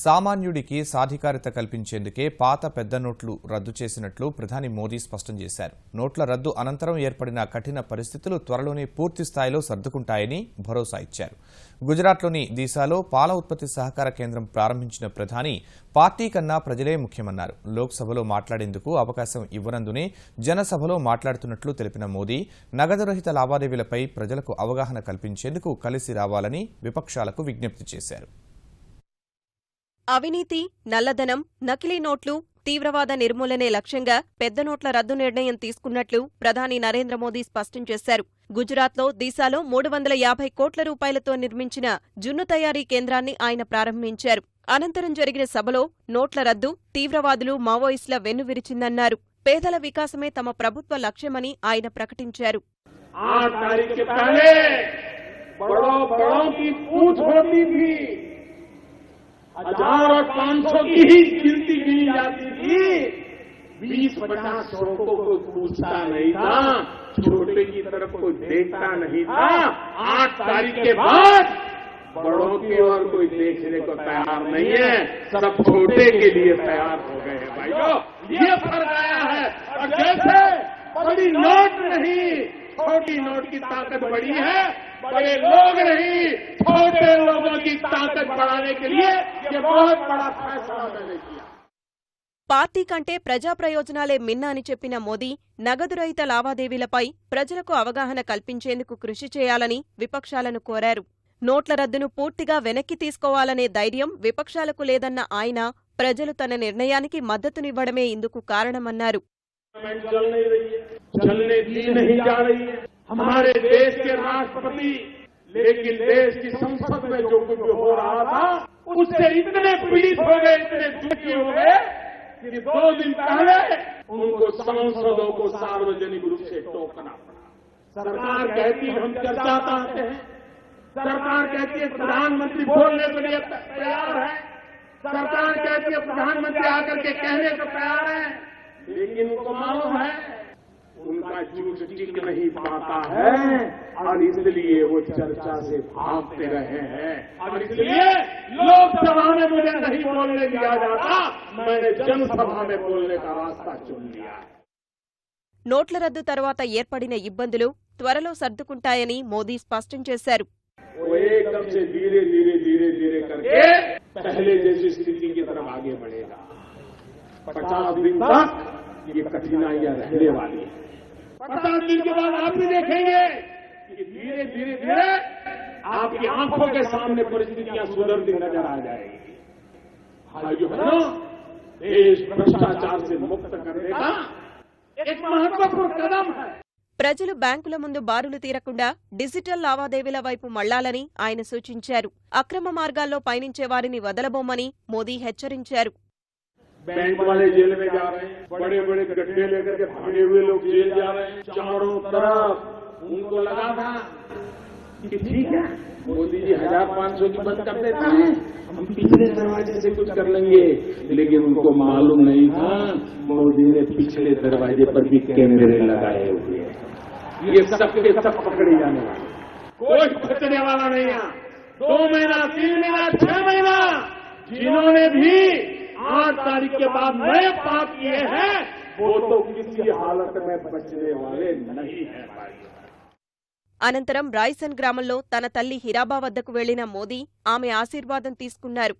సామాన్యుడికి సాధికారత కల్పించేందుకే పాత పెద్ద నోట్లు రద్దు చేసినట్లు ప్రధాని మోదీ స్పష్టం చేశారు. నోట్ల రద్దు అనంతరం ఏర్పడిన కఠిన పరిస్థితులు త్వరలోనే పూర్తి స్థాయిలో సర్దుకుంటాయని భరోసా ఇచ్చారు. గుజరాత్లోని దీసాలో పాల ఉత్పత్తి సహకార కేంద్రం ప్రారంభించిన ప్రధాని పార్టీ కన్నా ప్రజలే ముఖ్యమన్నారు. లోక్సభలో మాట్లాడేందుకు అవకాశం ఇవ్వనందునే జనసభలో మాట్లాడుతున్నట్లు తెలిపిన మోదీ నగదు రహిత లావాదేవీలపై ప్రజలకు అవగాహన కల్పించేందుకు కలిసి రావాలని విపక్షాలకు విజ్ఞప్తి చేశారు. అవినీతి, నల్లధనం, నకిలీ నోట్లు, తీవ్రవాద నిర్మూలనే లక్ష్యంగా పెద్ద నోట్ల రద్దు నిర్ణయం తీసుకున్నట్లు ప్రధాని నరేంద్ర మోదీ స్పష్టం చేశారు. గుజరాత్లో దీసాలో 350 కోట్ల రూపాయలతో నిర్మించిన జున్ను తయారీ కేంద్రాన్ని ఆయన ప్రారంభించారు. అనంతరం జరిగిన సభలో నోట్ల రద్దు తీవ్రవాదులు, మావోయిస్టుల వెన్నువిరిచిందన్నారు. పేదల వికాసమే తమ ప్రభుత్వ లక్ష్యమని ఆయన ప్రకటించారు. 1000 और 500 की ही गिनती गिनी जाती थी। 20-50 100 को कोई पूछता नहीं था, छोटे की तरफ कोई देखता नहीं था। 8 तारीख के बाद बड़ों की ओर कोई देखने को तैयार नहीं है, सब छोटे के लिए तैयार हो गए हैं। भाइयों, ये फर्क आया है। और जैसे बड़ी नोट नहीं, छोटी नोट की ताकत बड़ी है, बड़े लोग नहीं, छोटे लोगों की ताकत बढ़ाने के लिए ये बहुत बड़ा फैसला मैंने किया। పార్టీ కంటే ప్రజా ప్రయోజనాలే మిన్న అని చెప్పిన మోదీ నగదు రహిత లావాదేవీలపై ప్రజలకు అవగాహన కల్పించేందుకు కృషి చేయాలని విపక్షాలను కోరారు. నోట్ల రద్దును పూర్తిగా వెనక్కి తీసుకోవాలనే ధైర్యం విపక్షాలకు లేదన్న ఆయన ప్రజలు తన నిర్ణయానికి మద్దతునివ్వడమే ఇందుకు కారణమన్నారు. हमारे देश के राष्ट्रपति, लेकिन देश की संसद में जो कुछ हो रहा था उससे इतने पीड़ित हो गए, इतने दुखी हो गए कि 2 दिन पहले उनको सांसदों को सार्वजनिक रूप से टोकना पड़ा। सरकार कहती है हम चर्चा चाहते हैं, सरकार कहती है प्रधानमंत्री बोलने के लिए तैयार है, सरकार कहती है प्रधानमंत्री आकर के कहने को तैयार है, लेकिन उनको मालूम है उनका जूझ टिक नहीं पाता है और इसलिए वो चर्चा से भागते रहे हैं। और इसलिए लोकसभा में मुझे नहीं बोलने दिया जाता, मैंने जनसभा में बोलने का रास्ता चुन लिया। నోట్ల రద్దు తర్వాత ఏర్పడిన ఇబ్బందులు త్వరలో సర్దుకుంటాయని మోదీ స్పష్టం చేశారు. वो एकदम से धीरे धीरे धीरे धीरे करके पहले जैसी स्थिति की तरफ आगे बढ़ेगा। 50 दिन तक ये कठिनाइयां रहने वाली है। 50 दिन के बाद आप भी देखेंगे कि धीरे धीरे धीरे आपकी आंखों के सामने परिस्थितियां सुधरती नजर आ जाएगी। भाइयों बहनों, देश भ्रष्टाचार से मुक्त करने का एक महत्वपूर्ण कदम है। ప్రజలు బ్యాంకుల ముందు బారులు తీరకుండా డిజిటల్ లావాదేవీల వైపు మళ్లాలని ఆయన సూచించారు. అక్రమ మార్గాల్లో పయనించే వారిని వదలబోమని మోదీ హెచ్చరించారు. बैंक वाले जेल में जा रहे हैं, बड़े बड़े गड्ढे लेकर के भागे हुए लोग जेल जा रहे हैं, चारों तरफ उनको लगा था कि ठीक है मोदी जी 1500 की बंद कर देता है, हम पिछले दरवाजे से कुछ कर लेंगे, लेकिन उनको मालूम नहीं था मोदी ने पिछले दरवाजे पर भी कैमरे लगाए हुए हैं। ये सब के सब पकड़े जाने वाले, कोई बचने वाला नहीं है। 2 महीना, 3 महीना, 6 महीना जिन्होंने भी 8 तारीख के बाद नए पाप किए हैं वो तो किसी हालत में बचने वाले नहीं है। అనంతరం రాయ్సన్ గ్రామంలో తన తల్లి హిరాబా వద్దకు వెళ్లిన మోదీ ఆమె ఆశీర్వాదం తీసుకున్నారు.